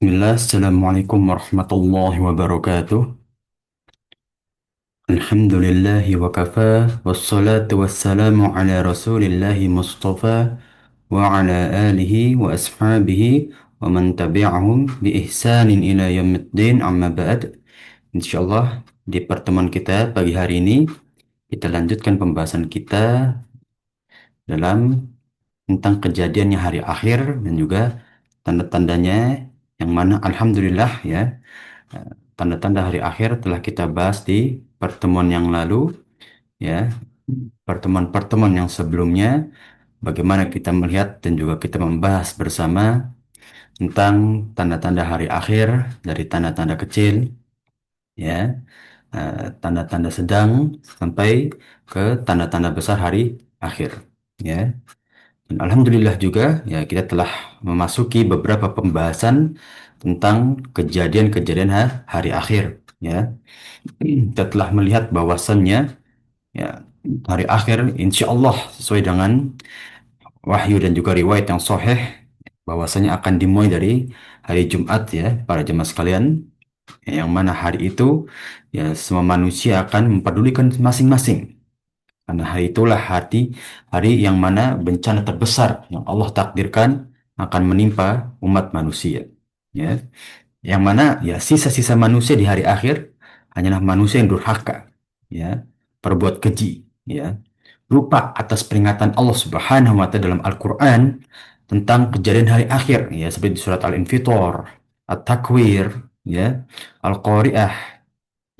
Bismillah, Assalamualaikum warahmatullahi wabarakatuh. Alhamdulillahi wa kafa, wassalatu wassalamu ala rasulillahi mustafa, wa ala alihi wa ashabihi, wa man tabi'ahum bi ihsanin ila yaumiddin amma ba'd. Insyaallah, di pertemuan kita pagi hari ini, kita lanjutkan pembahasan kita dalam tentang kejadiannya hari akhir dan juga tanda-tandanya yang mana Alhamdulillah ya. Tanda-tanda hari akhir telah kita bahas di pertemuan yang lalu, ya, pertemuan-pertemuan yang sebelumnya, bagaimana kita melihat dan juga kita membahas bersama tentang tanda-tanda hari akhir dari tanda-tanda kecil, ya, tanda-tanda sedang sampai ke tanda-tanda besar hari akhir, ya. Dan Alhamdulillah juga, ya, kita telah memasuki beberapa pembahasan tentang kejadian-kejadian hari akhir, ya. Kita telah melihat bahwasannya ya hari akhir insya Allah sesuai dengan wahyu dan juga riwayat yang sahih bahwasanya akan dimulai dari hari Jumat ya para jemaah sekalian, yang mana hari itu ya semua manusia akan mempedulikan masing-masing, karena hari itulah hari yang mana bencana terbesar yang Allah takdirkan akan menimpa umat manusia, ya, yang mana ya sisa-sisa manusia di hari akhir hanyalah manusia yang durhaka, ya, berbuat keji, ya, lupa atas peringatan Allah Subhanahu wa taala dalam Al-Qur'an tentang kejadian hari akhir, ya, seperti di surat Al-Infitor, At-Takwir, ya, Al-Qari'ah,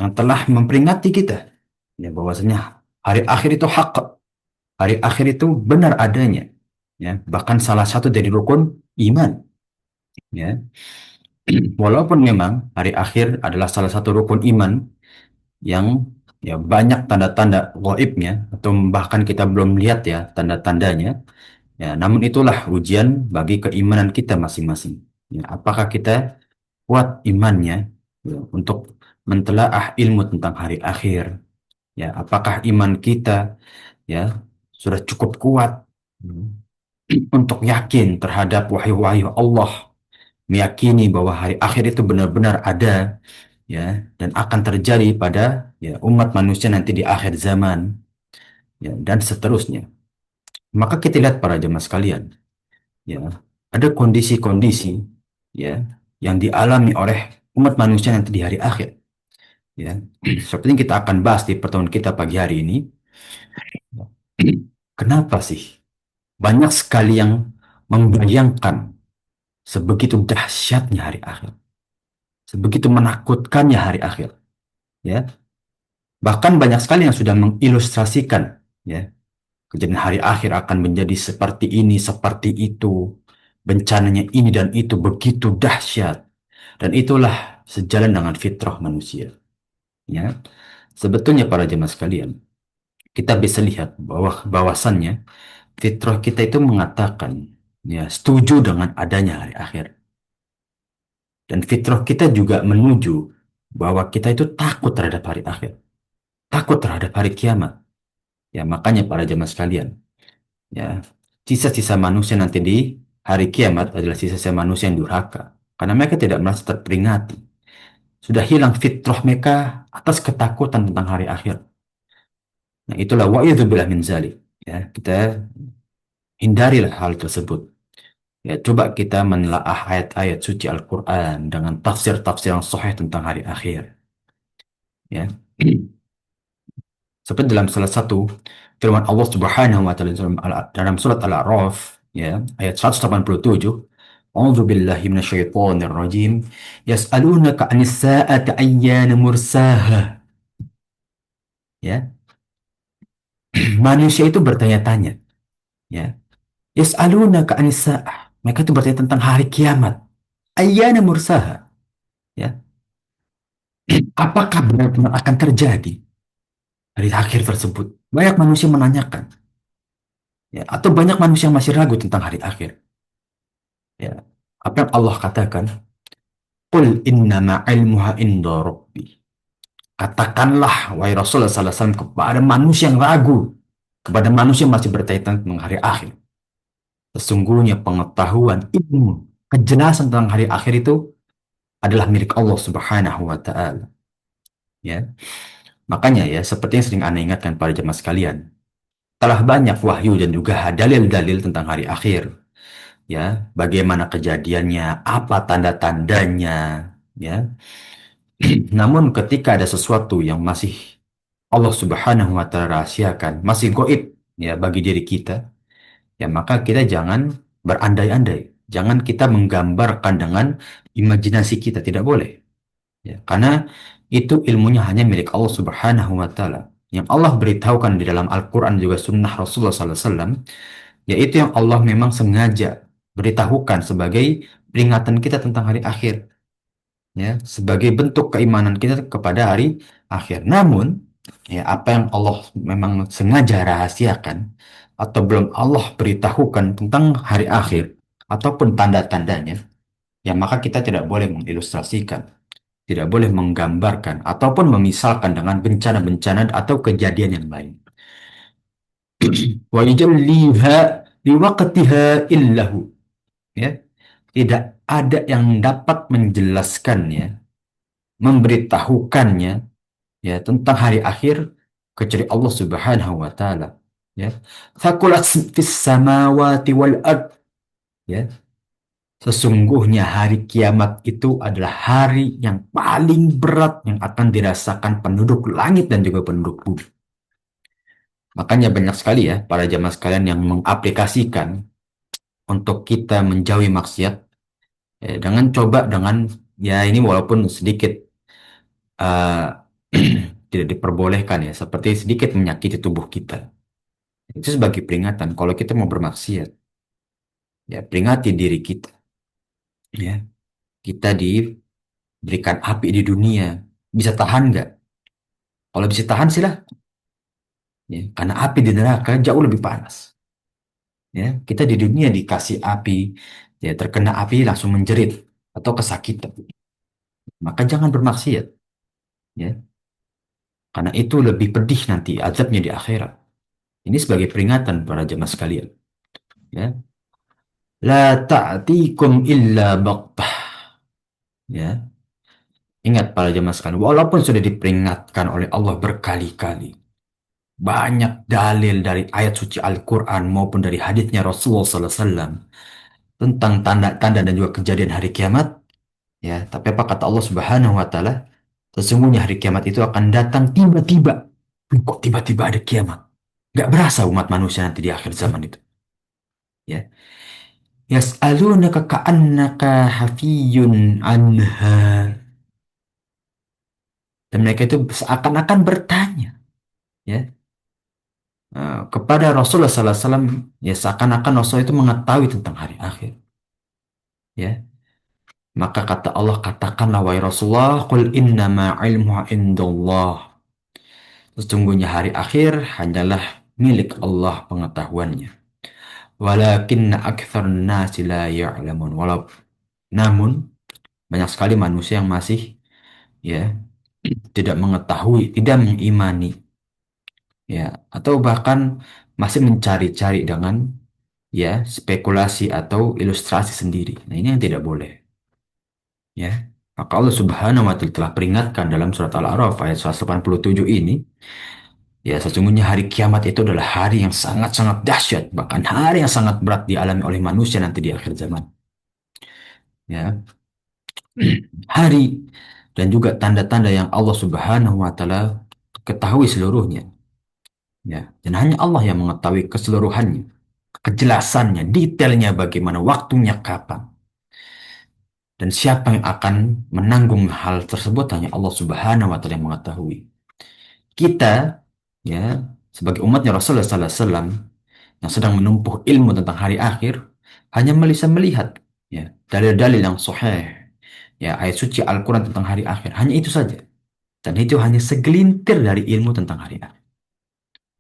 yang telah memperingati kita ya bahwasanya hari akhir itu hak, hari akhir itu benar adanya, ya, bahkan salah satu dari rukun iman, ya. Walaupun memang hari akhir adalah salah satu rukun iman yang ya banyak tanda-tanda gaibnya atau bahkan kita belum lihat ya tanda-tandanya, ya, namun itulah ujian bagi keimanan kita masing-masing, ya, apakah kita kuat imannya ya, untuk mentelaah ilmu tentang hari akhir, ya, apakah iman kita ya sudah cukup kuat untuk yakin terhadap wahyu-wahyu Allah, meyakini bahwa hari akhir itu benar-benar ada, ya, dan akan terjadi pada ya umat manusia nanti di akhir zaman, ya, dan seterusnya. Maka kita lihat para jemaah sekalian, ya, ada kondisi-kondisi ya yang dialami oleh umat manusia nanti di hari akhir, ya. Seperti yang kita akan bahas di pertemuan kita pagi hari ini. Kenapa sih banyak sekali yang membayangkan sebegitu dahsyatnya hari akhir, sebegitu menakutkannya hari akhir, ya. Bahkan banyak sekali yang sudah mengilustrasikan, ya, kejadian hari akhir akan menjadi seperti ini, seperti itu, bencananya ini dan itu begitu dahsyat, dan itulah sejalan dengan fitrah manusia, ya. Sebetulnya para jemaah sekalian, kita bisa lihat bahwa bahwasannya fitrah kita itu mengatakan, ya, setuju dengan adanya hari akhir, dan fitrah kita juga menuju bahwa kita itu takut terhadap hari akhir, takut terhadap hari kiamat. Ya, makanya para jemaah sekalian, ya, sisa-sisa manusia nanti di hari kiamat adalah sisa-sisa manusia yang durhaka. Karena mereka tidak merasa terperingati. Sudah hilang fitrah mereka atas ketakutan tentang hari akhir. Nah, itulah wa'idzubillah min zalik. Ya, kita hindarilah hal tersebut. Ya, coba kita menelaah ayat-ayat suci Al-Quran dengan tafsir-tafsir yang sahih tentang hari akhir. Ya. Seperti dalam salah satu firman Allah Subhanahu wa taala dalam surat Al-A'raf ya ayat 187, A'udzu billahi minasyaitonir rajim, yas'alunaka 'anis sa'ati ayyana mursaha. Ya, manusia itu bertanya-tanya, ya. Yas'alunaka 'anis sa'ah. Mereka itu bertanya tentang hari kiamat. Ayyana mursaha, ya. Apakah benar-benar akan terjadi hari akhir tersebut? Banyak manusia menanyakan, ya, atau banyak manusia yang masih ragu tentang hari akhir. Ya, apa yang Allah katakan? Qul innama ilmuha inda rabbi. Katakanlah, wahai Rasulullah SAW, kepada manusia yang ragu, kepada manusia yang masih bertanya tentang hari akhir. Sesungguhnya pengetahuan ilmu, kejelasan tentang hari akhir itu adalah milik Allah Subhanahu wa taala, ya. Makanya ya, seperti yang sering Anda ingatkan pada jemaah sekalian, telah banyak wahyu dan juga dalil-dalil tentang hari akhir, ya, bagaimana kejadiannya, apa tanda-tandanya, ya. Namun ketika ada sesuatu yang masih Allah Subhanahu wa taala rahasiakan, masih goib ya bagi diri kita, ya maka kita jangan berandai-andai. Jangan kita menggambarkan dengan imajinasi kita, tidak boleh. Ya, karena itu ilmunya hanya milik Allah Subhanahu wa taala. Yang Allah beritahukan di dalam Al-Qur'an juga sunnah Rasulullah SAW, yaitu yang Allah memang sengaja beritahukan sebagai peringatan kita tentang hari akhir, ya, sebagai bentuk keimanan kita kepada hari akhir. Namun, ya, apa yang Allah memang sengaja rahasiakan atau belum Allah beritahukan tentang hari akhir ataupun tanda-tandanya, ya maka kita tidak boleh mengilustrasikan, tidak boleh menggambarkan ataupun memisalkan dengan bencana-bencana atau kejadian yang lain. Wa yujalliha liwaqtiha illahu, ya. Tidak ada yang dapat menjelaskannya, memberitahukannya, ya, tentang hari akhir kecuali Allah Subhanahu wa taala, ya. Thaqulat fis samawati wal ard, ya. Sesungguhnya hari kiamat itu adalah hari yang paling berat yang akan dirasakan penduduk langit dan juga penduduk bumi. Makanya banyak sekali ya para jamaah sekalian yang mengaplikasikan untuk kita menjauhi maksiat, dengan coba dengan, ya ini walaupun sedikit eh, tidak diperbolehkan ya, seperti sedikit menyakiti tubuh kita. Itu sebagai peringatan kalau kita mau bermaksiat, ya peringati diri kita, ya. Kita diberikan api di dunia, bisa tahan nggak? Kalau bisa tahan silah, ya. Karena api di neraka jauh lebih panas, ya. Kita di dunia dikasih api, ya terkena api langsung menjerit atau kesakitan. Maka jangan bermaksiat, ya. Karena itu lebih pedih nanti azabnya di akhirat. Ini sebagai peringatan para jemaah sekalian, ya. La ta'tikum illa baqtah, ya. Ingat para jemaah sekalian, walaupun sudah diperingatkan oleh Allah berkali-kali, banyak dalil dari ayat suci Al-Quran maupun dari hadisnya Rasulullah SAW tentang tanda-tanda dan juga kejadian hari kiamat, ya. Tapi apa kata Allah Subhanahu Wa Taala? Sesungguhnya hari kiamat itu akan datang tiba-tiba. Kok tiba-tiba ada kiamat? Gak berasa umat manusia nanti di akhir zaman itu, ya. Yas'alunaka ka'annaka hafiyun anha. Dan mereka itu seakan-akan bertanya, ya, kepada Rasulullah SAW, ya seakan-akan Rasul itu mengetahui tentang hari akhir, ya. Maka kata Allah, katakanlah wahai Rasulullah, qul innama ilmuha indallah. Sesungguhnya hari akhir hanyalah milik Allah pengetahuannya. Walakinna akthar nasi la ya'lamun. Namun banyak sekali manusia yang masih, ya, tidak mengetahui, tidak mengimani, ya, atau bahkan masih mencari-cari dengan, ya, spekulasi atau ilustrasi sendiri. Nah, ini yang tidak boleh, ya. Maka Allah Subhanahu wa taala telah peringatkan dalam surat Al-A'raf ayat 187 ini, ya, sesungguhnya hari kiamat itu adalah hari yang sangat-sangat dahsyat, bahkan hari yang sangat berat dialami oleh manusia nanti di akhir zaman, ya. Hari dan juga tanda-tanda yang Allah Subhanahu wa taala ketahui seluruhnya, ya. Dan hanya Allah yang mengetahui keseluruhannya, kejelasannya, detailnya bagaimana, waktunya kapan, dan siapa yang akan menanggung hal tersebut hanya Allah Subhanahu wa taala yang mengetahui. Kita, ya, sebagai umatnya Rasulullah sallallahu alaihi wasallam yang sedang menempuh ilmu tentang hari akhir, hanya bisa melihat, ya, dalil-dalil yang sahih, ya, ayat suci Al-Quran tentang hari akhir, hanya itu saja. Dan itu hanya segelintir dari ilmu tentang hari akhir,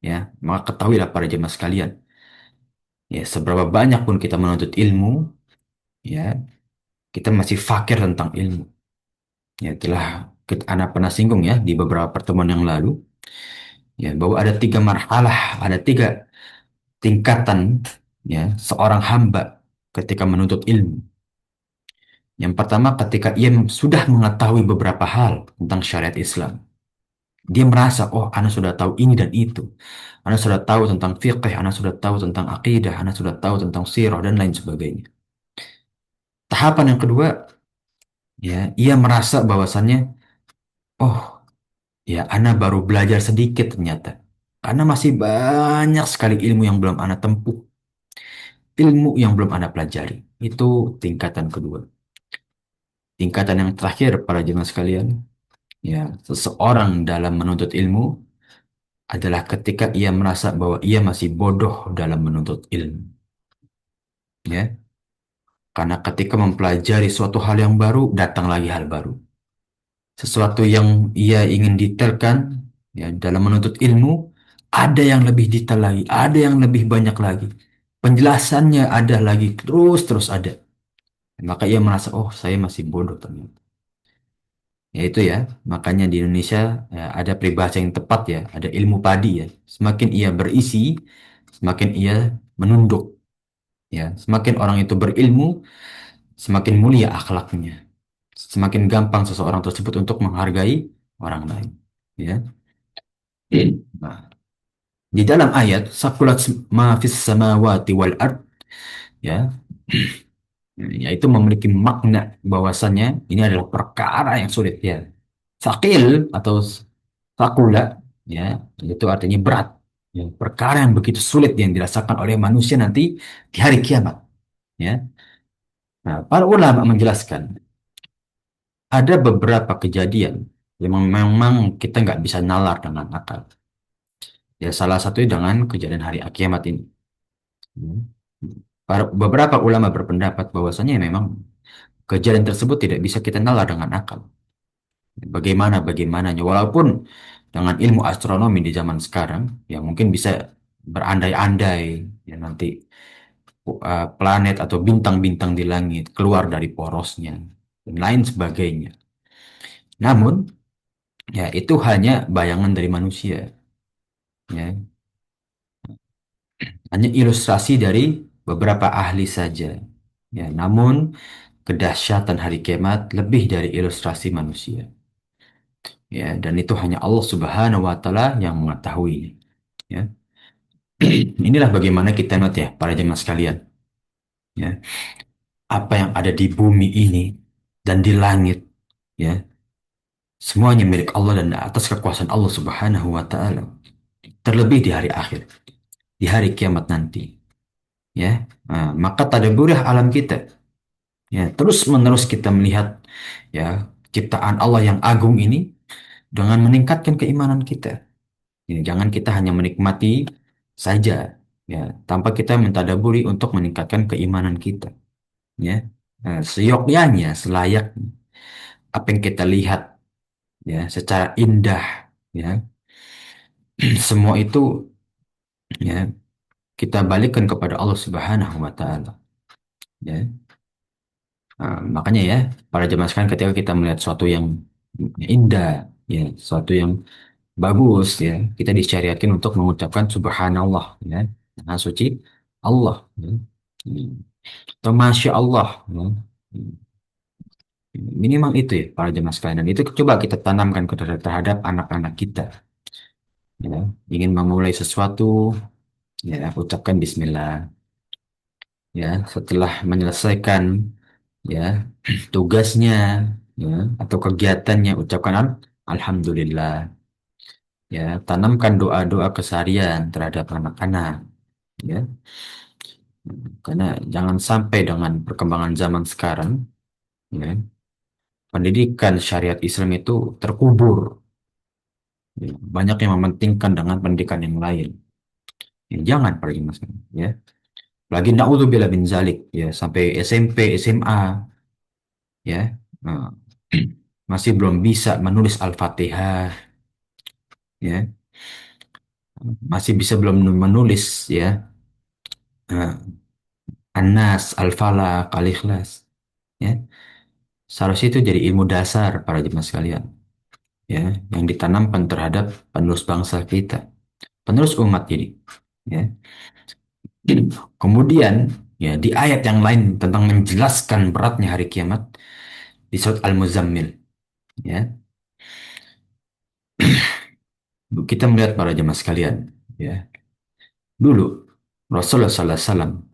ya. Maka ketahuilah para jemaah sekalian, ya, seberapa banyak pun kita menuntut ilmu, ya, kita masih fakir tentang ilmu. Ya, telah anak pernah singgung ya di beberapa pertemuan yang lalu, ya, bahwa ada tiga marhalah, ada tiga tingkatan, ya, seorang hamba ketika menuntut ilmu. Yang pertama, ketika ia sudah mengetahui beberapa hal tentang syariat Islam, dia merasa, oh, ana sudah tahu ini dan itu. Ana sudah tahu tentang fiqh, ana sudah tahu tentang akidah, ana sudah tahu tentang sirah dan lain sebagainya. Tahapan yang kedua, ya, ia merasa bahwasannya, oh, ya, ana baru belajar sedikit ternyata. Karena masih banyak sekali ilmu yang belum ana tempuh, ilmu yang belum ana pelajari. Itu tingkatan kedua. Tingkatan yang terakhir, para jemaah sekalian, ya, seseorang dalam menuntut ilmu adalah ketika ia merasa bahwa ia masih bodoh dalam menuntut ilmu. Ya, karena ketika mempelajari suatu hal yang baru, datang lagi hal baru. Sesuatu yang ia ingin detailkan, ya, dalam menuntut ilmu, ada yang lebih detail lagi, ada yang lebih banyak lagi. Penjelasannya ada lagi, terus ada. Maka ia merasa, oh, saya masih bodoh ternyata. Ya itu ya, makanya di Indonesia, ya, ada peribahasa yang tepat ya, ada ilmu padi ya. Semakin ia berisi, semakin ia menunduk. Ya, semakin orang itu berilmu, semakin mulia akhlaknya. Semakin gampang seseorang tersebut untuk menghargai orang lain. Ya. Nah, di dalam ayat sakulat ma fis samawati wal ard, ya, yaitu memiliki makna bahwasannya ini adalah perkara yang sulit ya. Sakil atau sakula, ya, itu artinya berat. Ya, perkara yang begitu sulit yang dirasakan oleh manusia nanti di hari kiamat. Ya. Nah, para ulama menjelaskan ada beberapa kejadian yang memang kita nggak bisa nalar dengan akal. Ya, salah satunya dengan kejadian hari kiamat ini. Hmm. Beberapa ulama berpendapat bahwasanya memang kejadian tersebut tidak bisa kita nalar dengan akal. Bagaimananya, walaupun dengan ilmu astronomi di zaman sekarang, ya mungkin bisa berandai-andai, ya nanti planet atau bintang-bintang di langit keluar dari porosnya, dan lain sebagainya. Namun, ya itu hanya bayangan dari manusia, ya. Hanya ilustrasi dari beberapa ahli saja. Ya, namun kedahsyatan hari kiamat lebih dari ilustrasi manusia. Ya, dan itu hanya Allah Subhanahu wa taala yang mengetahui. Ya. Inilah bagaimana kita lihat ya, para jemaah sekalian. Ya, apa yang ada di bumi ini dan di langit, ya, semuanya milik Allah dan atas kekuasaan Allah Subhanahu wa taala. Terlebih di hari akhir, di hari kiamat nanti. Ya, nah, maka tadaburih alam kita. Ya, terus menerus kita melihat, ya, ciptaan Allah yang agung ini dengan meningkatkan keimanan kita. Ya, jangan kita hanya menikmati saja, ya, tanpa kita mentadaburi untuk meningkatkan keimanan kita. Ya, nah, seyogyanya, selayak apa yang kita lihat, ya, secara indah, ya, semua itu, ya, kita balikkan kepada Allah Subhanahu Wa Taala. Ya. Nah, makanya ya, para jemaah sekalian ketika kita melihat sesuatu yang indah, ya, sesuatu yang bagus, ya, kita disyariatkan untuk mengucapkan Subhanallah, ya, Maha suci Allah, ya. Hmm. Atau Masya Allah, ya. Hmm. Minimal itu ya, para jemaah sekalian. Dan itu coba kita tanamkan terhadap anak-anak kita. Ya. Ingin memulai sesuatu, ya, ucapkan Bismillah. Ya, setelah menyelesaikan, ya, tugasnya, ya, atau kegiatannya, ucapkan Alhamdulillah. Ya, tanamkan doa-doa keseharian terhadap anak-anak. Ya, karena jangan sampai dengan perkembangan zaman sekarang, ya, pendidikan syariat Islam itu terkubur. Ya, banyak yang mementingkan dengan pendidikan yang lain. Ya, jangan pergi mas, ya. Lagi naudzubillah bin zalik, ya, sampai SMP, SMA, ya, nah, masih belum bisa menulis Al-Fatihah, ya, masih bisa belum menulis, ya, An-Nas, Al-Falaq, Al-Ikhlas, ya. Seharusnya itu jadi ilmu dasar para jemaah sekalian, ya, yang ditanamkan terhadap penerus bangsa kita, penerus umat ini, ya. Kemudian, Ya, di ayat yang lain tentang menjelaskan beratnya hari kiamat di surat Al-Muzammil. Ya, kita melihat para jemaah sekalian. Ya, dulu Rasulullah SAW,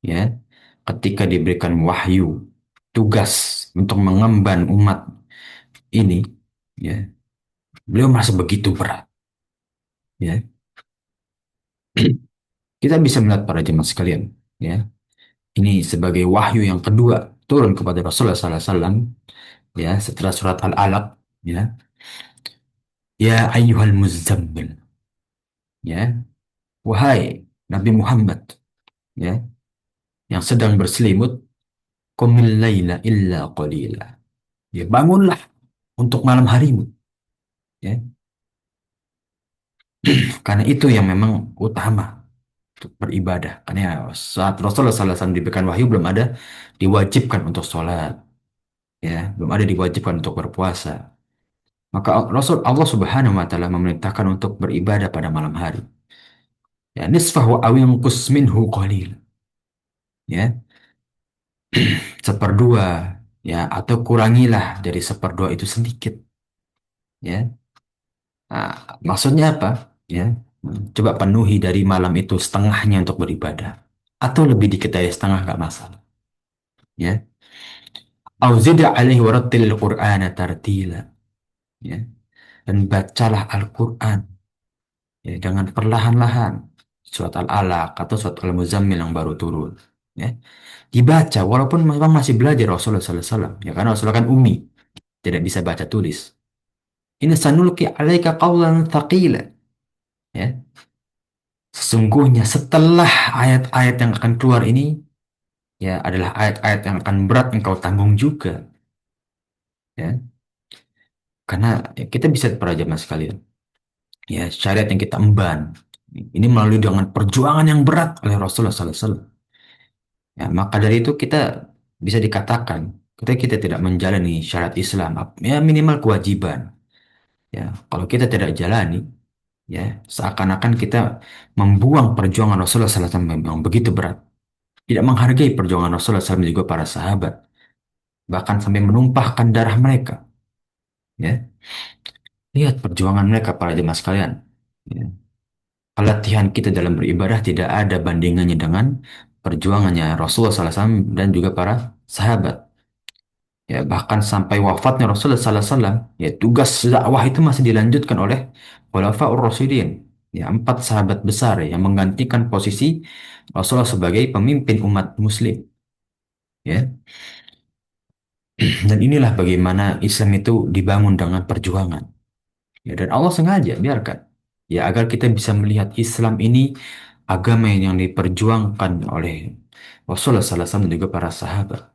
ya, ketika diberikan wahyu, tugas untuk mengemban umat ini, ya, beliau merasa begitu berat. Ya, kita bisa melihat para jemaah sekalian. Ya, ini sebagai wahyu yang kedua turun kepada Rasulullah SAW, ya, setelah surat Al-Alaq, ya, ya ayyuhal muzammil, ya, wahai Nabi Muhammad, ya, yang sedang berselimut, qumil laila illa qalila, ya, bangunlah untuk malam harimu, ya, karena itu yang memang utama untuk beribadah. Karena ya, saat Rasulullah SAW diberikan wahyu belum ada diwajibkan untuk sholat, ya, belum ada diwajibkan untuk berpuasa. Maka Rasul Allah Subhanahu wa taala memerintahkan untuk beribadah pada malam hari. Ya, nisfahu aw yanqus minhu qalil. Ya, seperdua, ya, atau kurangilah dari seperdua itu sedikit. Ya, nah, maksudnya apa? Ya, coba penuhi dari malam itu setengahnya untuk beribadah. Atau lebih dikit dari setengah nggak masalah. Ya, au zid alaihi warattilil qur'ana tartila. Ya, dan bacalah Al-Quran, ya, dengan perlahan-lahan. Surat Al-Alaq atau surat Al-Muzammil yang baru turun. Ya, dibaca walaupun memang masih belajar Rasulullah SAW. Ya, karena Rasulullah kan ummi, tidak bisa baca tulis. Ini sanulki alaika qawlan thaqila. Ya, sesungguhnya setelah ayat-ayat yang akan keluar ini, ya, adalah ayat-ayat yang akan berat engkau tanggung juga. Ya, karena ya, kita bisa para jamaah sekalian. Ya, syariat yang kita emban ini melalui dengan perjuangan yang berat oleh Rasulullah SAW. Ya, maka dari itu kita bisa dikatakan kita tidak menjalani syariat Islam, ya, minimal kewajiban. Ya, kalau kita tidak jalani, ya, seakan-akan kita membuang perjuangan Rasulullah SAW yang begitu berat, tidak menghargai perjuangan Rasulullah SAW dan juga para sahabat, bahkan sampai menumpahkan darah mereka. Ya, lihat perjuangan mereka para jemaah sekalian. Ya. Pelatihan kita dalam beribadah tidak ada bandingannya dengan perjuangannya Rasulullah SAW dan juga para sahabat. Ya, bahkan sampai wafatnya Rasulullah SAW, ya, tugas dakwah itu masih dilanjutkan oleh Khulafaur Rasyidin. Ya, empat sahabat besar yang menggantikan posisi Rasulullah sebagai pemimpin umat Muslim. Ya, dan inilah bagaimana Islam itu dibangun dengan perjuangan. Ya, dan Allah sengaja biarkan, ya, agar kita bisa melihat Islam ini agama yang diperjuangkan oleh Rasulullah SAW dan juga para sahabat.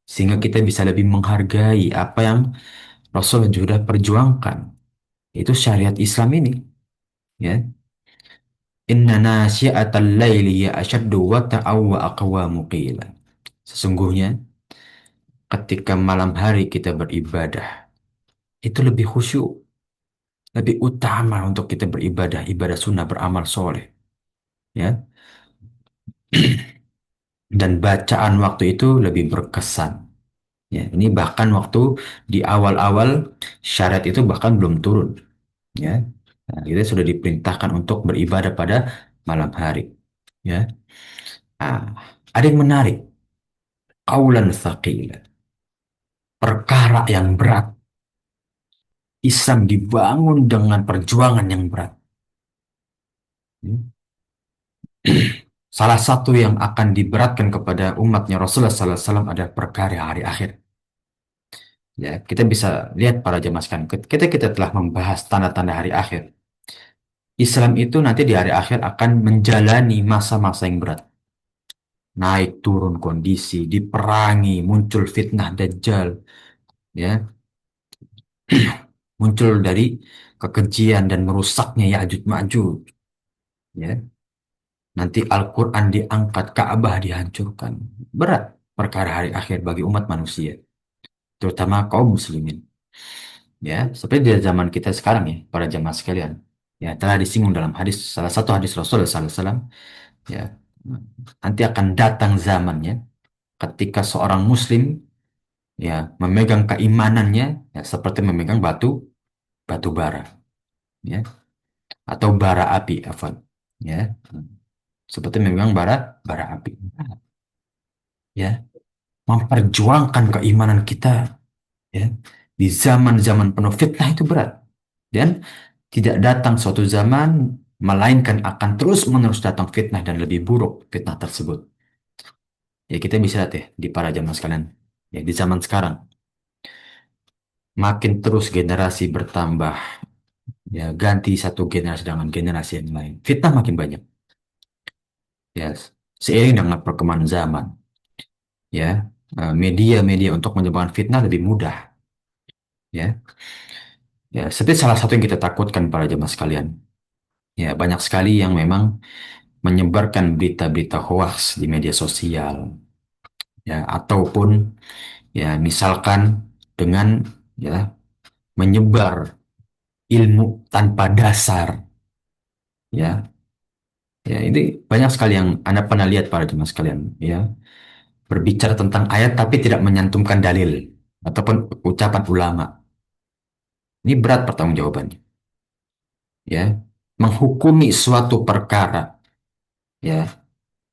Sehingga kita bisa lebih menghargai apa yang Rasul juga perjuangkan. Itu syariat Islam ini. Ya. Inna nasyi'atal laili ya asyaddu wata'aw wa aqwamu qila. Sesungguhnya ketika malam hari kita beribadah, itu lebih khusyuk, lebih utama untuk kita beribadah, ibadah sunnah, beramal soleh. Ya. Dan bacaan waktu itu lebih berkesan. Ya, ini bahkan waktu di awal-awal syariat itu bahkan belum turun. Ya, nah, kita sudah diperintahkan untuk beribadah pada malam hari. Ya, nah, ada yang menarik. Qaulan thaqila. Perkara yang berat. Islam dibangun dengan perjuangan yang berat. Hmm. Salah satu yang akan diberatkan kepada umatnya Rasulullah SAW adalah perkara hari akhir. Ya, kita bisa lihat para jemaah sekalian. Kita telah membahas tanda-tanda hari akhir. Islam itu nanti di hari akhir akan menjalani masa-masa yang berat. Naik turun kondisi, diperangi, muncul fitnah Dajjal, ya, muncul dari kekejian dan merusaknya Ya'juj Ma'juj, ya. Nanti Al-Quran diangkat, Ka'bah dihancurkan. Berat perkara hari akhir bagi umat manusia, terutama kaum muslimin. Ya, seperti di zaman kita sekarang, ya, para jamaah sekalian. Ya, telah disinggung dalam hadis, salah satu hadis Rasulullah SAW. Ya, Nanti akan datang zamannya ketika seorang muslim ya memegang keimanannya ya seperti memegang batu bara ya atau bara api afan ya seperti memegang bara api ya memperjuangkan keimanan kita ya di zaman-zaman penuh fitnah itu berat dan tidak datang suatu zaman melainkan akan terus-menerus datang fitnah dan lebih buruk fitnah tersebut ya kita bisa lihat ya di para jamaah sekalian ya di zaman sekarang makin terus generasi bertambah ya ganti satu generasi dengan generasi yang lain fitnah makin banyak ya seiring dengan perkembangan zaman ya media-media untuk menyebarkan fitnah lebih mudah ya ya seperti salah satu yang kita takutkan para jemaah sekalian ya banyak sekali yang memang menyebarkan berita-berita hoaks di media sosial ya ataupun ya misalkan dengan ya menyebar ilmu tanpa dasar ya ya ini banyak sekali yang Anda pernah lihat para jemaah sekalian ya berbicara tentang ayat tapi tidak menyantumkan dalil ataupun ucapan ulama. Ini berat pertanggungjawabannya, ya. Menghukumi suatu perkara, ya,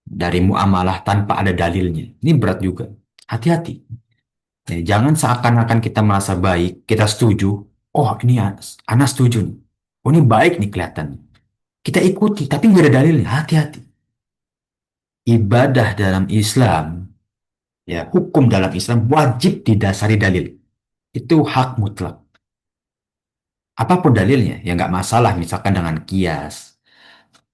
dari muamalah tanpa ada dalilnya. Ini berat juga. Hati-hati. Ya, jangan seakan-akan kita merasa baik, kita setuju. Oh, ini Anas setuju nih. Oh, ini baik nih kelihatan. Kita ikuti, tapi nggak ada dalilnya. Hati-hati. Ibadah dalam Islam, ya, hukum dalam Islam wajib didasari dalil. Itu hak mutlak. Apapun dalilnya, ya nggak masalah. Misalkan dengan kias,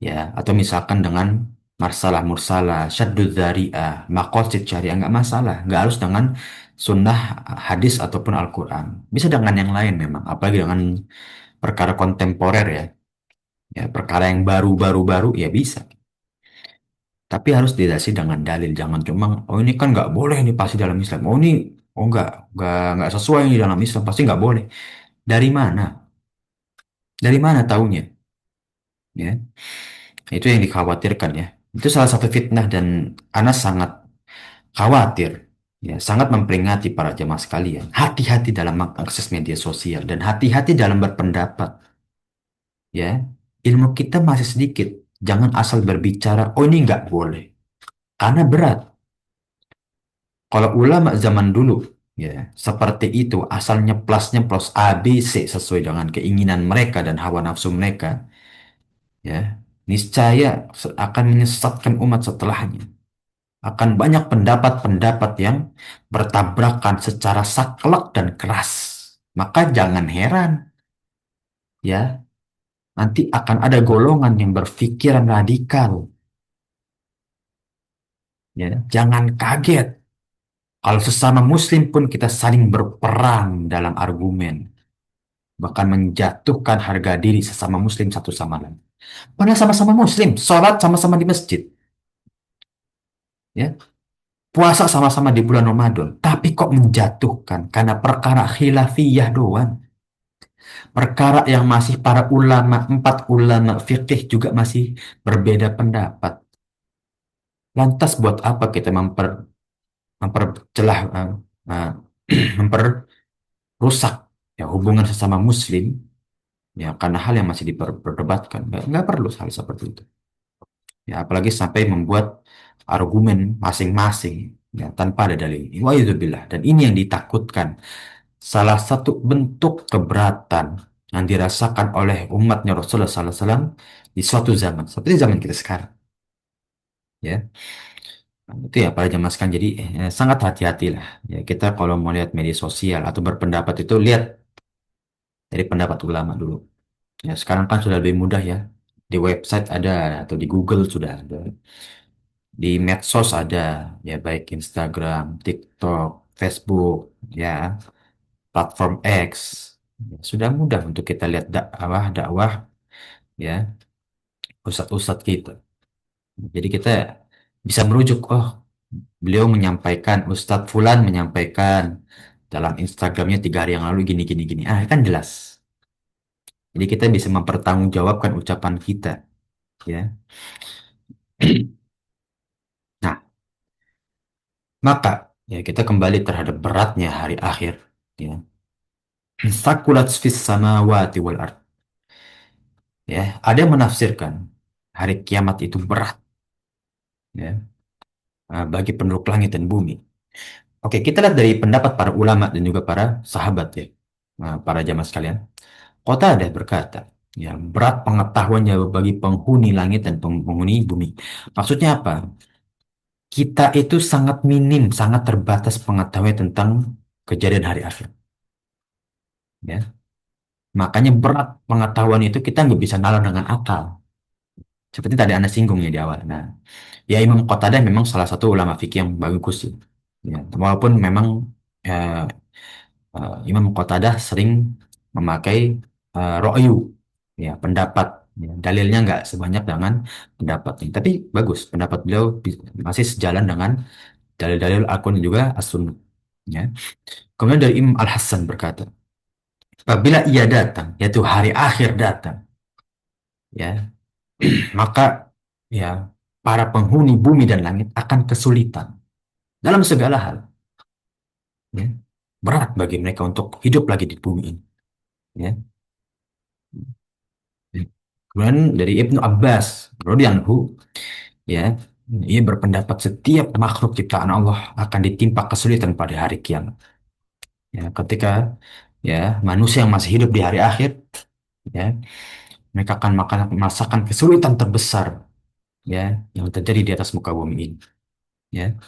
ya atau misalkan dengan marsalah mursalah syaddud dzari'ah maqasid syariah nggak masalah nggak harus dengan sunnah hadis ataupun Al-Quran bisa dengan yang lain memang apalagi dengan perkara kontemporer ya ya perkara yang baru ya bisa tapi harus didasari dengan dalil jangan cuma oh ini kan nggak boleh ini pasti dalam Islam oh ini oh nggak sesuai ini dalam Islam pasti nggak boleh dari mana taunya ya itu yang dikhawatirkan ya itu salah satu fitnah dan Anas sangat khawatir, ya, sangat memperingati para jemaah sekalian. Hati-hati dalam mengakses media sosial dan hati-hati dalam berpendapat, ya. Ilmu kita masih sedikit. Jangan asal berbicara, oh ini nggak boleh. Karena berat. Kalau ulama zaman dulu, ya, seperti itu, asal nyeplos A, B, C sesuai dengan keinginan mereka dan hawa nafsu mereka, ya, niscaya akan menyesatkan umat setelahnya. Akan banyak pendapat-pendapat yang bertabrakan secara saklek dan keras. Maka jangan heran, ya, nanti akan ada golongan yang berpikiran radikal, ya. Jangan kaget kalau sesama muslim pun kita saling berperang dalam argumen, bahkan menjatuhkan harga diri sesama muslim satu sama lain. Padahal sama-sama muslim, sholat sama-sama di masjid, ya. Puasa sama-sama di bulan Ramadan, tapi kok menjatuhkan karena perkara khilafiyah doang. Perkara yang masih para ulama, empat ulama fikih juga masih berbeda pendapat. Lantas buat apa kita mempercelah, uh, memperusak ya, hubungan sesama muslim ya karena hal yang masih diperdebatkan. Nggak perlu hal seperti itu. Ya, apalagi sampai membuat argumen masing-masing ya, tanpa ada dalil. Wa'idzubillah. Dan ini yang ditakutkan. Salah satu bentuk keberatan yang dirasakan oleh umatnya Rasulullah SAW di suatu zaman, seperti zaman kita sekarang. Ya, itu ya para jamaah sekalian. Jadi sangat hati-hatilah. Ya, kita kalau mau lihat media sosial atau berpendapat itu lihat dari pendapat ulama dulu. Ya, sekarang kan sudah lebih mudah ya. Di website ada atau di Google sudah ada. Di medsos ada ya baik Instagram, TikTok, Facebook, ya platform X. Ya, sudah mudah untuk kita lihat dakwah ya ustadz-ustadz kita. Jadi kita bisa merujuk, oh beliau menyampaikan, Ustadz Fulan menyampaikan dalam Instagramnya 3 hari yang lalu gini gini gini. Ah kan jelas. Jadi kita bisa mempertanggungjawabkan ucapan kita, ya. Maka ya kita kembali terhadap beratnya hari akhir. Ya, sakulat fis samawati wal ard. Ya, ada yang menafsirkan hari kiamat itu berat, ya, bagi penduduk langit dan bumi. Oke, kita lihat dari pendapat para ulama dan juga para sahabat ya, para jamaah sekalian. Qatadah berkata, ya, berat pengetahuannya bagi penghuni langit dan penghuni bumi. Maksudnya apa? Kita itu sangat minim, sangat terbatas pengetahuan tentang kejadian hari akhir. Ya. Makanya berat pengetahuan itu kita nggak bisa nalar dengan akal. Seperti tadi Anda singgung ya di awal. Nah, ya Imam Qatadah memang salah satu ulama fikih yang bagus sih. Ya, walaupun memang eh, Imam Qatadah sering memakai ro'yu, ya, pendapat. Ya, dalilnya nggak sebanyak dengan pendapat ini. Tapi bagus, pendapat beliau masih sejalan dengan dalil-dalil Al-Quran dan juga As-Sunnah. Ya. Kemudian dari Imam Al-Hasan berkata, apabila ia datang, yaitu hari akhir datang, ya, maka ya para penghuni bumi dan langit akan kesulitan dalam segala hal. Ya. Berat bagi mereka untuk hidup lagi di bumi ini. Ya. Kemudian dari Ibnu Abbas radhiyallahu, ya, ia berpendapat setiap makhluk ciptaan Allah akan ditimpa kesulitan pada hari kiamat. Ya, ketika ya manusia yang masih hidup di hari akhir, ya, mereka akan merasakan kesulitan terbesar, ya, yang terjadi di atas muka bumi ini. Ya.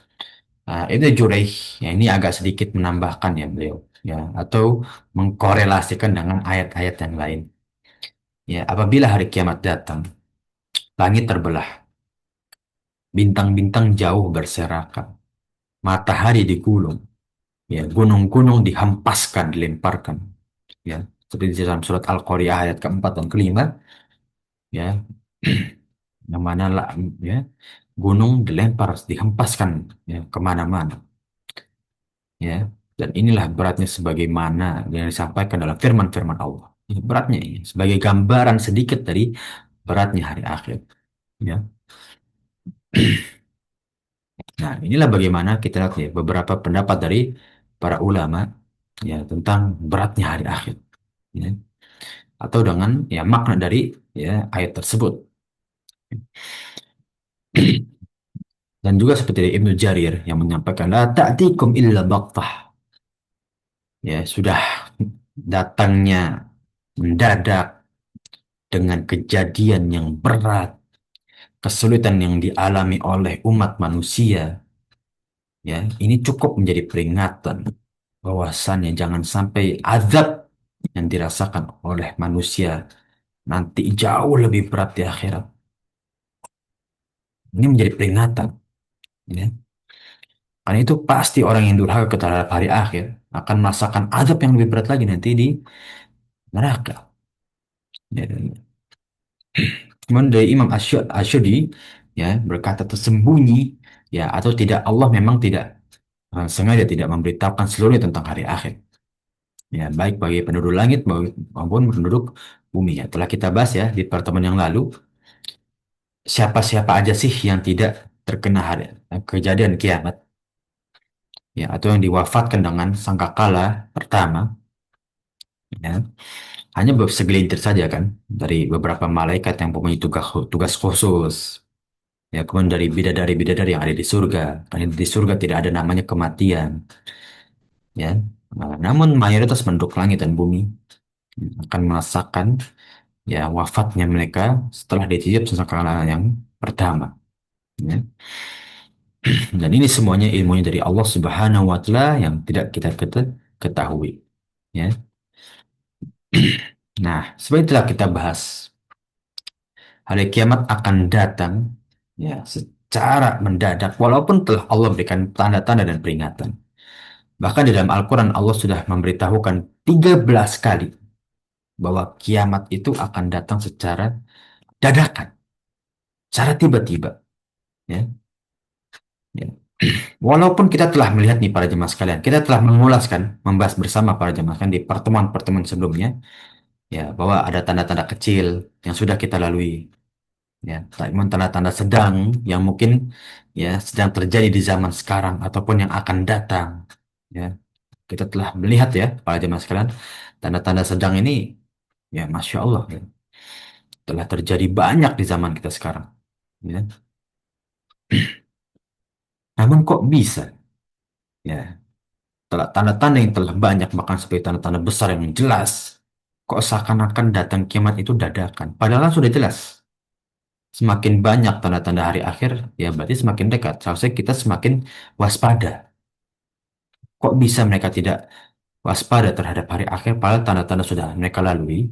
Itu Jureih, ya, ini agak sedikit menambahkan ya beliau, ya, atau mengkorelasikan dengan ayat-ayat yang lain. Ya, apabila hari kiamat datang, langit terbelah, bintang-bintang jauh berserakan, matahari digulung, ya, gunung-gunung dihempaskan, dilemparkan, ya, seperti di dalam surat Al-Qari'ah ayat keempat dan kelima, ya, yang mana lah, ya, gunung dilempar, dihempaskan, ya, kemana-mana, ya, dan inilah beratnya sebagaimana yang disampaikan dalam firman-firman Allah. Ini beratnya ini sebagai gambaran sedikit dari beratnya hari akhir, ya. Nah, inilah bagaimana kita lihat ya beberapa pendapat dari para ulama, ya, tentang beratnya hari akhir, ya, atau dengan ya makna dari ya ayat tersebut. Dan juga seperti dari Ibnu Jarir yang menyampaikan la ta'tikum illa baqtah, ya, sudah datangnya mendadak dengan kejadian yang berat, kesulitan yang dialami oleh umat manusia, ya, ini cukup menjadi peringatan bahwasannya jangan sampai azab yang dirasakan oleh manusia nanti jauh lebih berat di akhirat. Ini menjadi peringatan, ya. Karena itu pasti orang yang durhaka terhadap hari akhir akan merasakan azab yang lebih berat lagi nanti di neraka. Ya, kemudian dari Imam Asy'adi, ya, berkata tersembunyi, ya, atau tidak, Allah memang tidak sengaja tidak memberitahukan seluruhnya tentang hari akhir. Ya, baik bagi penduduk langit maupun penduduk bumi. Ya, telah kita bahas ya di pertemuan yang lalu, siapa-siapa aja sih yang tidak terkena kejadian kiamat, ya, atau yang diwafatkan dengan sangkakala pertama, ya, hanya segelintir saja kan dari beberapa malaikat yang mempunyai tugas tugas khusus. Ya, kemudian dari bidadari-bidadari yang ada di surga. Karena di surga tidak ada namanya kematian. Ya. Namun mayoritas penduduk langit dan bumi akan merasakan ya wafatnya mereka setelah dicicip sangkakala yang pertama. Ya. Dan ini semuanya ilmunya dari Allah Subhanahu wa Ta'ala yang tidak kita ketahui. Ya. Nah, seperti telah kita bahas, hari kiamat akan datang ya secara mendadak walaupun telah Allah berikan tanda-tanda dan peringatan. Bahkan di dalam Al-Quran Allah sudah memberitahukan 13 kali bahwa kiamat itu akan datang secara dadakan, secara tiba-tiba. Ya, ya. Walaupun kita telah melihat nih para jemaah sekalian, kita telah mengulaskan, membahas bersama para jemaah sekalian di pertemuan-pertemuan sebelumnya, ya, bahwa ada tanda-tanda kecil yang sudah kita lalui. ya, namun tanda-tanda sedang yang mungkin ya sedang terjadi di zaman sekarang ataupun yang akan datang. Ya, kita telah melihat ya para jemaah sekalian, tanda-tanda sedang ini ya Masya Allah ya, telah terjadi banyak di zaman kita sekarang. Ya. Namun kok bisa ya tanda-tanda yang telah banyak bahkan sebagai tanda-tanda besar yang jelas kok seakan-akan datang kiamat itu dadakan. Padahal kan sudah jelas. Semakin banyak tanda-tanda hari akhir, ya berarti semakin dekat. Seharusnya kita semakin waspada. Kok bisa mereka tidak waspada terhadap hari akhir, padahal tanda-tanda sudah mereka lalui?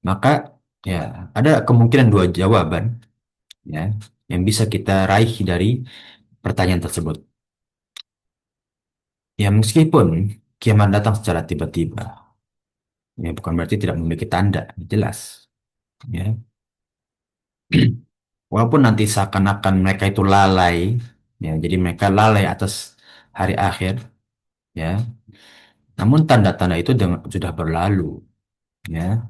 Maka ya ada kemungkinan dua jawaban ya yang bisa kita raih dari pertanyaan tersebut. Ya meskipun kiamat datang secara tiba-tiba, ya bukan berarti tidak memiliki tanda, jelas. Ya, walaupun nanti seakan-akan mereka itu lalai, ya jadi mereka lalai atas hari akhir, ya. Namun tanda-tanda itu sudah berlalu, ya.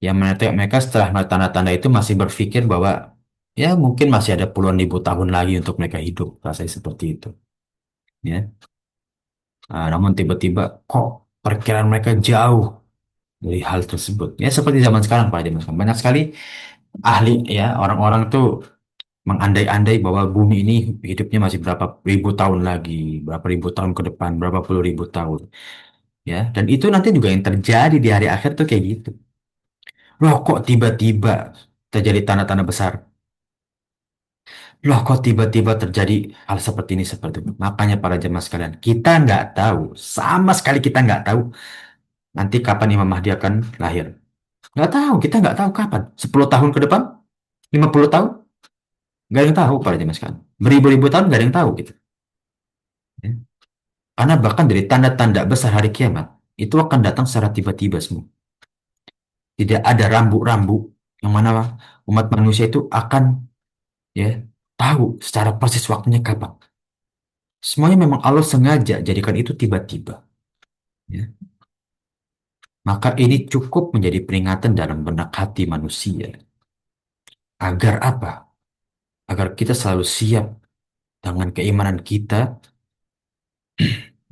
Yang mereka setelah melihat tanda-tanda itu masih berpikir bahwa ya mungkin masih ada puluhan ribu tahun lagi untuk mereka hidup, rasanya seperti itu, ya. Namun tiba-tiba kok perkiraan mereka jauh dari hal tersebut. Ya seperti zaman sekarang Pak zaman sekarang. Banyak sekali ahli ya orang-orang tuh mengandai-andai bahwa bumi ini hidupnya masih berapa ribu tahun lagi, berapa ribu tahun ke depan, berapa puluh ribu tahun. Ya, dan itu nanti juga yang terjadi di hari akhir tuh kayak gitu. Loh, kok tiba-tiba terjadi tanda-tanda besar? Loh, kok tiba-tiba terjadi hal seperti ini, seperti itu? Makanya para jemaah sekalian, kita nggak tahu, sama sekali kita nggak tahu nanti kapan Imam Mahdi akan lahir. Nggak tahu, kita nggak tahu kapan. 10 tahun ke depan, 50 tahun, nggak ada yang tahu para jemaah sekalian. Beribu-ribu tahun nggak ada yang tahu gitu. Ya. Karena bahkan dari tanda-tanda besar hari kiamat, itu akan datang secara tiba-tiba semua. Tidak ada rambu-rambu yang mana umat manusia itu akan ya tahu secara persis waktunya kapan. Semuanya memang Allah sengaja jadikan itu tiba-tiba. Ya. Maka ini cukup menjadi peringatan dalam benak hati manusia. Agar apa? Agar kita selalu siap dengan keimanan kita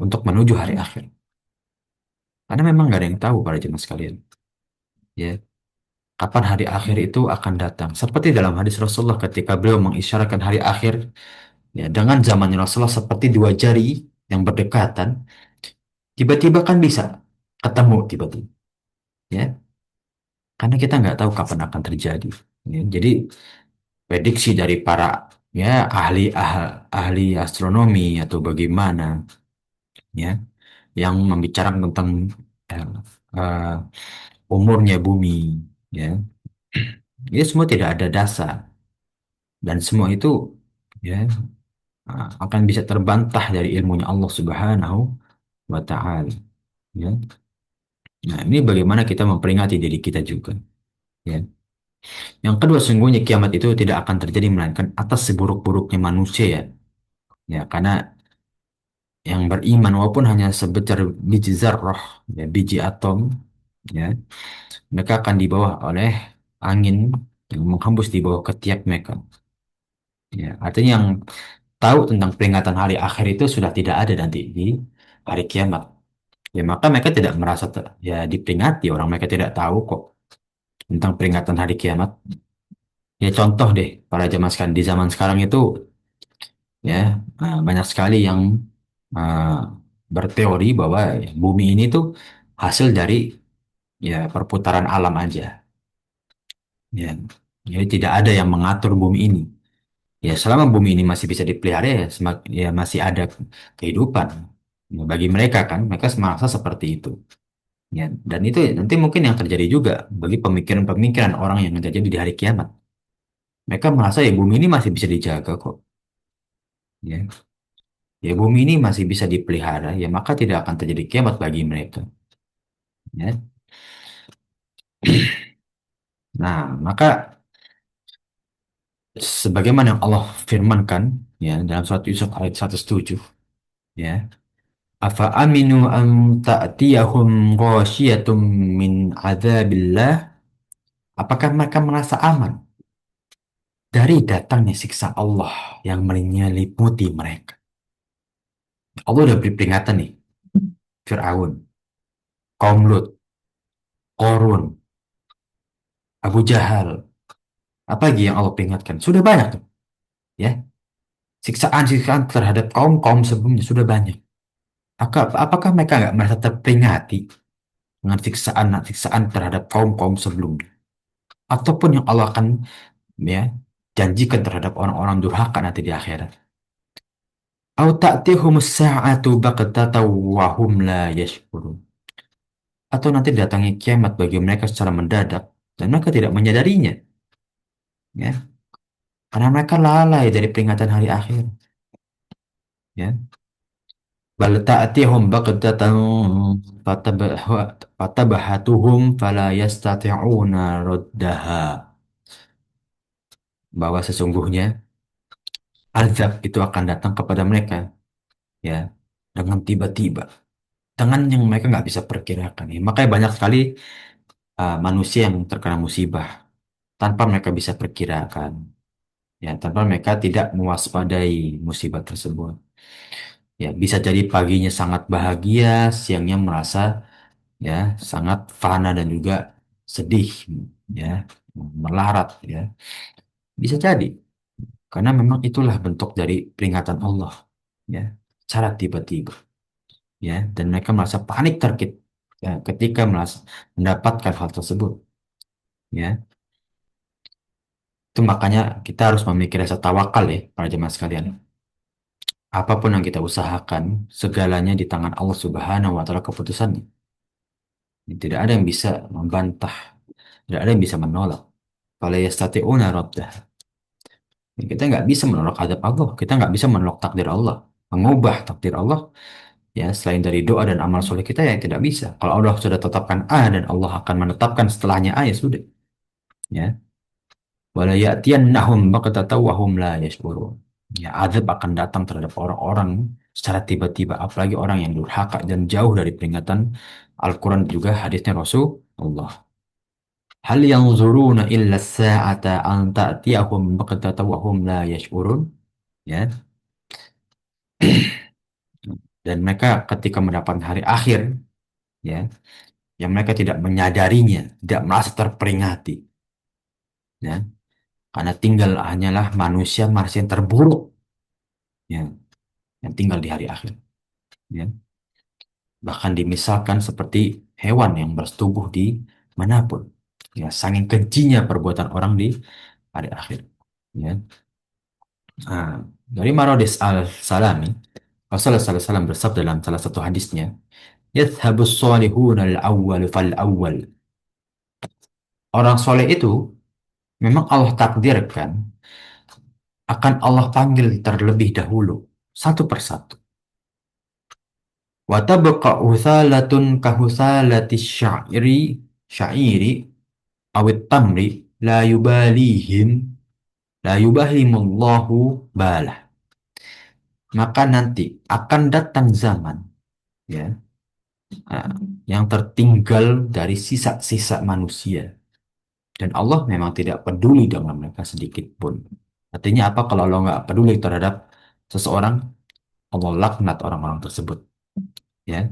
untuk menuju hari akhir. Karena memang nggak ada yang tahu para jemaah sekalian. Ya, kapan hari akhir itu akan datang? Seperti dalam hadis Rasulullah ketika beliau mengisyaratkan hari akhir, ya, dengan zamannya Rasulullah seperti dua jari yang berdekatan, tiba-tiba kan bisa ketemu tiba-tiba. Ya, karena kita nggak tahu kapan akan terjadi. Ya, jadi prediksi dari para ya ahli astronomi atau bagaimana ya yang membicarakan tentang eh, eh, umurnya bumi ya ini semua tidak ada dasar dan semua itu ya akan bisa terbantah dari ilmunya Allah Subhanahu wa taala ya. Nah, ini bagaimana kita memperingati diri kita juga ya. Yang kedua, sungguhnya kiamat itu tidak akan terjadi melainkan atas seburuk-buruknya manusia ya. Ya, karena yang beriman walaupun hanya sebesar biji zarrah, ya, biji atom, ya, mereka akan dibawa oleh angin yang menghembus di bawah ketiak mereka. Ya, artinya yang tahu tentang peringatan hari akhir itu sudah tidak ada nanti di hari kiamat. Ya, maka mereka tidak merasa ya diperingati, orang mereka tidak tahu kok tentang peringatan hari kiamat. Ya contoh deh, para jamaah sekalian di zaman sekarang itu ya banyak sekali yang uh, berteori bahwa ya, bumi ini tuh hasil dari ya perputaran alam aja. Ya, jadi tidak ada yang mengatur bumi ini. Ya selama bumi ini masih bisa dipelihara ya, ya masih ada kehidupan. Ya, bagi mereka kan, mereka merasa seperti itu. Ya, dan itu nanti mungkin yang terjadi juga bagi pemikiran-pemikiran orang yang terjadi di hari kiamat. Mereka merasa ya bumi ini masih bisa dijaga kok. Ya, ya bumi ini masih bisa dipelihara. Ya maka tidak akan terjadi kiamat bagi mereka. Ya. Nah, maka sebagaimana yang Allah firmankan ya dalam surat Yusuf ayat 107 ya. Afa aminu am ta'tiyahum ghasyiyatum min adzabillah Apakah mereka merasa aman dari datangnya siksa Allah yang menyelimuti mereka? Allah udah beri peringatan nih, Fir'aun, kaum Lut, Korun, Abu Jahal, apa lagi yang Allah peringatkan? Sudah banyak tuh, ya. Siksaan-siksaan terhadap kaum-kaum sebelumnya sudah banyak. Apakah mereka nggak merasa terperingati dengan siksaan-siksaan terhadap kaum-kaum sebelumnya? Ataupun yang Allah akan, ya, janjikan terhadap orang-orang durhaka nanti di akhirat. Au ta'tihumus sa'atu baghtatan wa hum la yashkurun. Atau nanti datangi kiamat bagi mereka secara mendadak dan mereka tidak menyadarinya, ya. Karena mereka lalai dari peringatan hari akhir, ya. Bal ta'tihum baghtatan fatabahatuhum fala yastati'una raddaha. Bahwa sesungguhnya azab itu akan datang kepada mereka, ya, dengan tiba-tiba, dengan yang mereka nggak bisa perkirakan, ya. Makanya banyak sekali manusia yang terkena musibah tanpa mereka bisa perkirakan, ya, tanpa mereka tidak mewaspadai musibah tersebut. Ya, bisa jadi paginya sangat bahagia, siangnya merasa, ya, sangat fana dan juga sedih, ya, melarat, ya. Bisa jadi karena memang itulah bentuk dari peringatan Allah, ya, secara tiba-tiba, ya, dan mereka merasa panik terkit, ya, ketika mendapatkan hal tersebut, ya. Itu makanya kita harus memiliki rasa tawakal, ya, para jemaah sekalian. Apapun yang kita usahakan, segalanya di tangan Allah Subhanahu wa Ta'ala keputusannya. Tidak ada yang bisa membantah, tidak ada yang bisa menolak. Fala yastati'una raddah. Kita nggak bisa menolak adab Allah, kita nggak bisa menolak takdir Allah, mengubah takdir Allah, ya, selain dari doa dan amal soleh kita, ya tidak bisa. Kalau Allah sudah tetapkan A dan Allah akan menetapkan setelahnya A, ya sudah, ya. Wala ya'tiyannahum baghtatan wa hum la yash'urun. Ya, azab akan datang terhadap orang-orang secara tiba-tiba, apalagi orang yang durhaka dan jauh dari peringatan Al-Quran juga hadisnya Rasulullah. Hal yanzuruna illa sa'ata an ta'tiyahum baghtatan wa hum la yash'urun. Ya, dan mereka ketika mendapatkan hari akhir, ya, yang mereka tidak menyadarinya, tidak merasa terperingati, ya, karena tinggal hanyalah manusia yang terburuk, ya, yang tinggal di hari akhir, ya. Bahkan dimisalkan seperti hewan yang bersetubuh di manapun, ya, saking kejinya perbuatan orang di hari akhir, ya. Nah, dari Marodis al-Salami, Rasulullah SAW bersabda dalam salah satu hadisnya, "Yadhhabus salihun al-awwal fal-awwal." Orang soleh itu memang Allah takdirkan akan Allah panggil terlebih dahulu, satu persatu. Wa tabqa uthalatun kahuthalati syairi awit tamri la yubalihim la yubahimullahu balah. Maka nanti akan datang zaman, ya, ah, yang tertinggal dari sisa-sisa manusia. Dan Allah memang tidak peduli dengan mereka sedikit pun. Artinya apa? Kalau Allah nggak peduli terhadap seseorang, Allah laknat orang-orang tersebut, ya.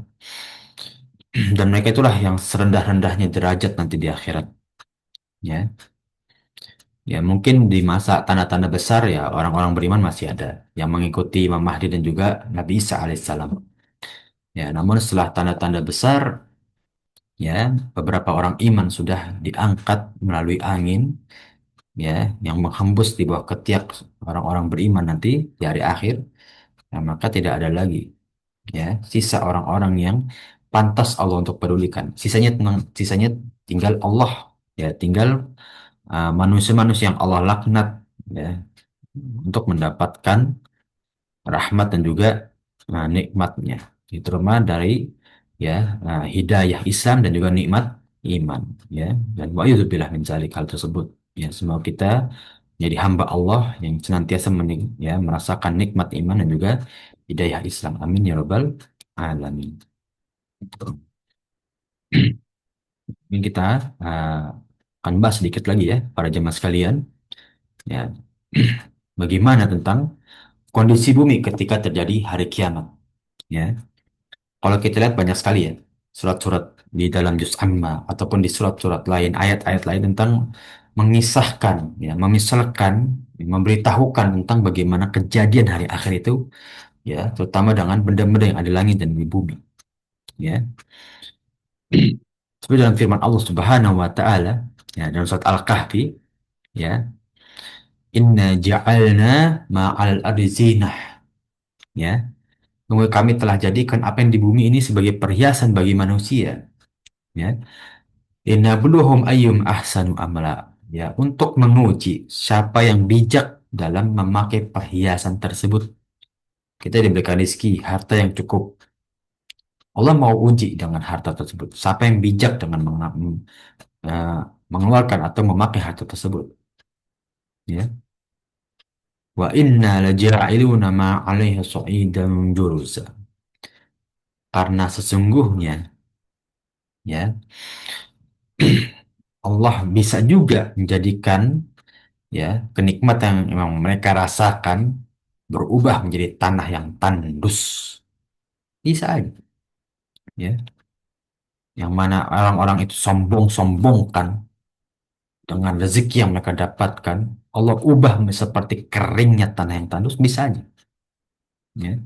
Dan mereka itulah yang serendah-rendahnya derajat nanti di akhirat, ya. Ya, mungkin di masa tanda-tanda besar, ya, orang-orang beriman masih ada yang mengikuti Imam Mahdi dan juga Nabi Isa alaihissalam. Ya, namun setelah tanda-tanda besar, ya, beberapa orang iman sudah diangkat melalui angin, ya, yang menghembus di bawah ketiak orang-orang beriman nanti di hari akhir. Nah, maka tidak ada lagi, ya, sisa orang-orang yang pantas Allah untuk pedulikan. Sisanya tinggal Allah, ya, tinggal manusia-manusia yang Allah laknat, ya, untuk mendapatkan rahmat dan juga nikmatnya diterima dari, ya, hidayah Islam dan juga nikmat iman, ya. Dan wa'udzubillah min dzalik, hal tersebut, ya, semoga kita jadi hamba Allah yang senantiasa ya, merasakan nikmat iman dan juga hidayah Islam, amin ya rabbal alamin. Mungkin kita uh, akan akan bahas sedikit lagi ya, para jemaah sekalian. Ya, bagaimana tentang kondisi bumi ketika terjadi hari kiamat. Ya, kalau kita lihat banyak sekali ya surat-surat di dalam juz amma ataupun di surat-surat lain, ayat-ayat lain tentang mengisahkan, ya, memisalkan, memberitahukan tentang bagaimana kejadian hari akhir itu, ya, terutama dengan benda-benda yang ada di langit dan di bumi. Ya, seperti dalam firman Allah Subhanahu Wa Taala, ya, dalam surat Al-Kahfi, ya, Inna ja'alna ma'al ardi zinah. Ya, sungguh kami telah jadikan apa yang di bumi ini sebagai perhiasan bagi manusia. Ya, Linabluhum ayyum ahsanu amala. Ya, untuk menguji siapa yang bijak dalam memakai perhiasan tersebut. Kita diberikan rezeki, harta yang cukup. Allah mau uji dengan harta tersebut. Siapa yang bijak dengan eh, mengeluarkan atau memakai harta tersebut. Ya. Wa inna laja'iluna ma 'alaiha sa'idan juruza. Karena sesungguhnya, ya, Allah bisa juga menjadikan, ya, kenikmatan yang memang mereka rasakan berubah menjadi tanah yang tandus. Bisa aja, ya. Yang mana orang-orang itu sombong-sombongkan dengan rezeki yang mereka dapatkan, Allah ubah seperti keringnya tanah yang tandus, bisa aja. Ya.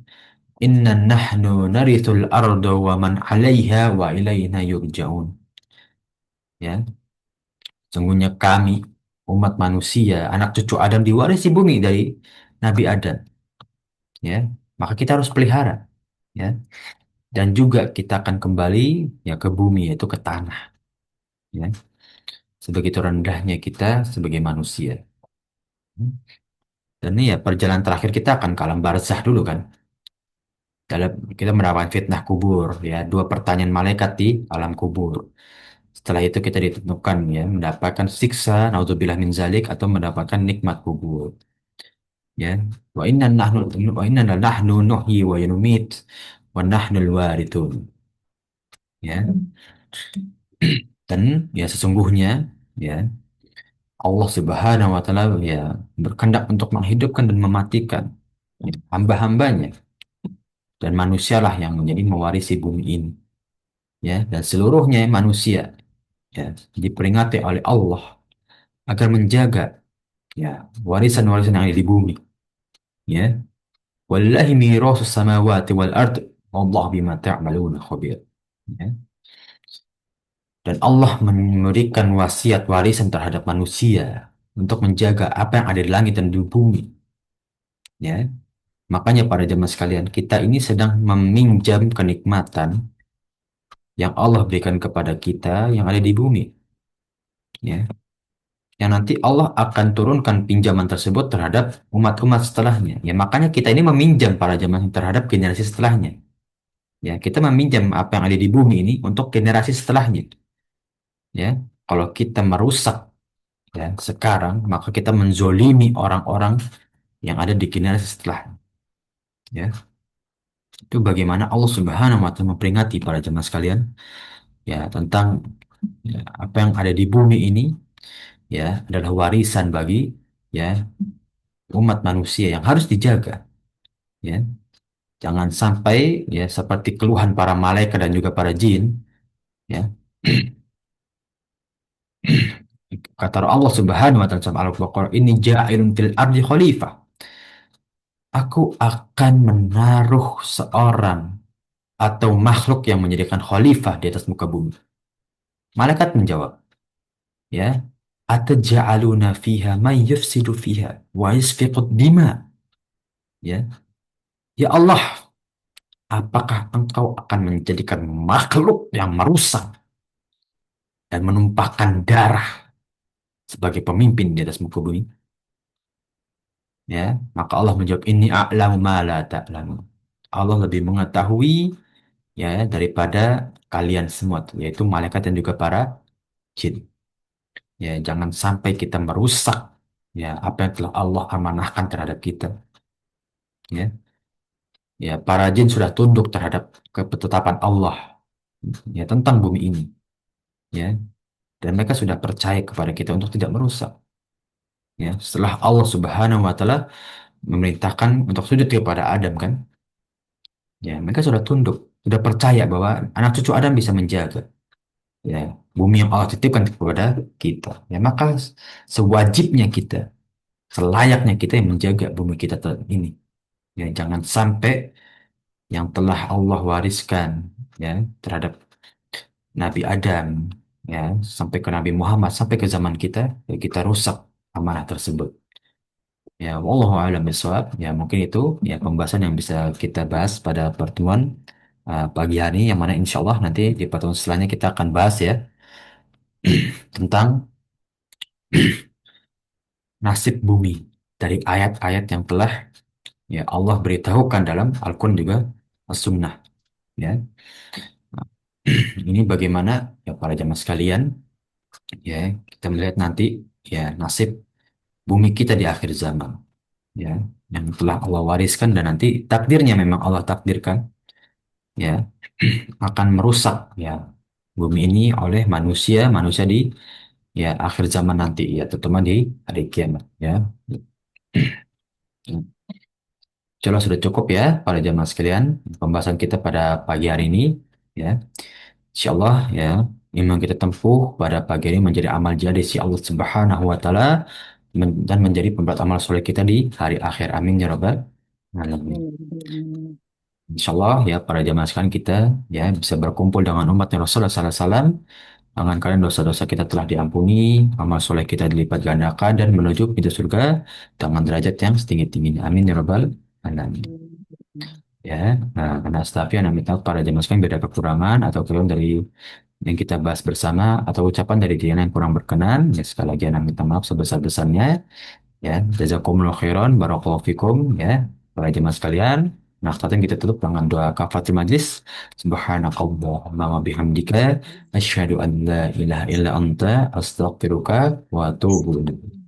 Inna nahnu narithul arda wa man 'alaiha wa ilaina yurja'un. Ya, sungguhnya kami, umat manusia, anak cucu Adam diwarisi bumi dari Nabi Adam. Ya, maka kita harus pelihara. Ya, dan juga kita akan kembali, ya, ke bumi, yaitu ke tanah. Ya, sebegitu rendahnya kita sebagai manusia. Dan ini ya perjalanan terakhir kita akan ke alam barzah dulu kan. Dalam kita mendapatkan fitnah kubur, ya, dua pertanyaan malaikat di alam kubur. Setelah itu kita ditentukan, ya, mendapatkan siksa, naudzubillah min zalik, atau mendapatkan nikmat kubur. Ya, wa inna nahnu nuhyi wa numit wa nahnul warithun. Ya, dan ya sesungguhnya, ya, Allah Subhanahu wa taala, ya, berkehendak untuk menghidupkan dan mematikan, ya, hamba-hambanya, dan manusialah yang menjadi mewarisi bumi ini. Ya, dan seluruhnya manusia, ya, diperingati oleh Allah agar menjaga, ya, warisan-warisan yang ada di bumi. Ya, wallahi mirasus samawati wal ard wallahu bima ta'maluna khabir. Ya. Dan Allah memberikan wasiat warisan terhadap manusia untuk menjaga apa yang ada di langit dan di bumi. Ya, makanya para jemaah sekalian, kita ini sedang meminjam kenikmatan yang Allah berikan kepada kita yang ada di bumi. Ya, yang nanti Allah akan turunkan pinjaman tersebut terhadap umat-umat setelahnya. Ya, makanya kita ini meminjam para jemaah terhadap generasi setelahnya. Ya, kita meminjam apa yang ada di bumi ini untuk generasi setelahnya. Ya, kalau kita merusak, ya, sekarang, maka kita menzolimi orang-orang yang ada di generasi setelahnya. Ya, itu bagaimana Allah Subhanahu wa taala memperingati para jemaah sekalian, ya, tentang, ya, apa yang ada di bumi ini, ya, adalah warisan bagi, ya, umat manusia yang harus dijaga. Ya, jangan sampai, ya, seperti keluhan para malaikat dan juga para jin, ya. Kata Allah Subhanahu wa taala dalam Al-Baqarah, ini ja'ilun fil ardi khalifah. Aku akan menaruh seorang atau makhluk yang menjadikan khalifah di atas muka bumi. Malaikat menjawab, ya, ataj'aluna fiha man yufsidu fiha wa yasfiqud dima. Ya, ya Allah, apakah engkau akan menjadikan makhluk yang merusak dan menumpahkan darah sebagai pemimpin di atas muka bumi? Ya, maka Allah menjawab, ini a'lamu ma la ta'lamu. Allah lebih mengetahui, ya, daripada kalian semua, yaitu malaikat dan juga para jin. Ya, jangan sampai kita merusak, ya, apa yang telah Allah amanahkan terhadap kita. Ya, ya, para jin sudah tunduk terhadap ketetapan Allah, ya, tentang bumi ini. Ya, dan mereka sudah percaya kepada kita untuk tidak merusak. Ya, setelah Allah Subhanahu wa taala memerintahkan untuk sujud kepada Adam kan, ya mereka sudah tunduk, sudah percaya bahwa anak cucu Adam bisa menjaga ya bumi yang Allah titipkan kepada kita. Ya, maka sewajibnya kita, selayaknya kita yang menjaga bumi kita ini. Ya, jangan sampai yang telah Allah wariskan ya terhadap Nabi Adam ya sampai ke Nabi Muhammad sampai ke zaman kita ya kita rusak amanah tersebut. Ya, wallahu a'lam bishawab. Ya, mungkin itu ya pembahasan yang bisa kita bahas pada pertemuan pagi hari yang mana insya Allah nanti di pertemuan selanjutnya kita akan bahas ya tentang nasib bumi dari ayat-ayat yang telah ya Allah beritahukan dalam Al-Quran juga As-Sunnah ya. Ini bagaimana ya para jamaah sekalian ya kita melihat nanti ya nasib bumi kita di akhir zaman ya yang telah Allah wariskan dan nanti takdirnya memang Allah takdirkan ya akan merusak ya bumi ini oleh manusia manusia di ya akhir zaman nanti ya terutama di hari kiamat ya. Jelas sudah cukup ya para jamaah sekalian pembahasan kita pada pagi hari ini ya. Insya Allah ya iman kita tempuh pada pagi ini menjadi amal jadi si Allah Subhanahu wa taala dan menjadi pemberat amal soleh kita di hari akhir. Amin ya rabbal alamin. Hmm. Insya Allah ya para jamaah sekalian kita ya bisa berkumpul dengan umatnya Rasulullah SAW. Dengan kalian dosa-dosa kita telah diampuni, amal soleh kita dilipat gandakan dan menuju pintu surga dengan derajat yang setinggi-tingginya. Amin ya rabbal alamin. Ya, nah, karena astaghfirullah yang minta para jemaah sekalian beda kekurangan atau kelebihan dari yang kita bahas bersama atau ucapan dari dia yang kurang berkenan, ya sekali lagi yang minta maaf sebesar-besarnya. Ya, jazakumullah khairan, barakallahu fikum, ya, para jemaah sekalian. Nah, sekarang kita tutup dengan doa kafaratul majlis. Subhanakallahumma wa bihamdika asyhadu an la ilaha illa anta astaghfiruka wa atubu ilaik.